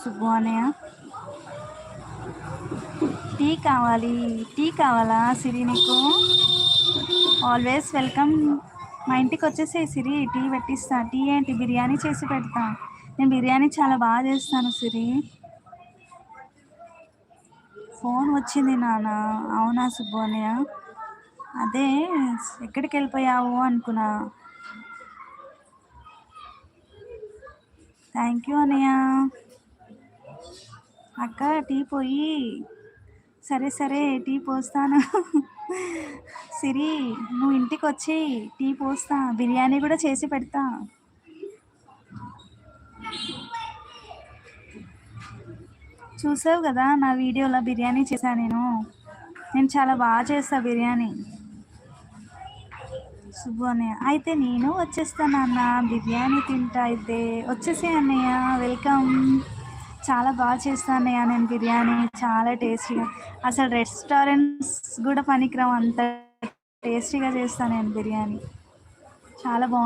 సుబ్బు అనయ్య. టీ కావాలా సిరి నీకు? Always welcome. మా ఇంటికి వచ్చేసి సిరి, టీ పెట్టిస్తా. టీ ఏంటి, బిర్యానీ చేసి పెడతా. నేను బిర్యానీ చాలా బాగా చేస్తాను సిరి. ఫోన్ వచ్చింది నాన్న. అవునా సుబ్బు అనయ్య? అదే ఎక్కడికి వెళ్ళిపోయావు అనుకున్నా. థ్యాంక్ యూ అనయ్య. అక్క టీ పోయి. సరే సరే టీ పోస్తాను. సిరి నువ్వు ఇంటికి వచ్చి టీ పోస్తా, బిర్యానీ కూడా చేసి పెడతా. చూసావు కదా నా వీడియోలో బిర్యానీ చేశా నేను చాలా బాగా చేస్తా బిర్యానీ. సుబ్బు అన్నయ్య అయితే నేను వచ్చేస్తాను అన్న, బిర్యానీ తింటా. అయితే వచ్చేసే అన్నయ్య, వెల్కమ్. చాలా బాగా చేస్తాను అన్నయ్య నేను బిర్యానీ, చాలా టేస్టీగా. అసలు రెస్టారెంట్స్ కూడా పనికిరావు, అంత టేస్టీగా చేస్తాను నేను బిర్యానీ. చాలా బాగుంది.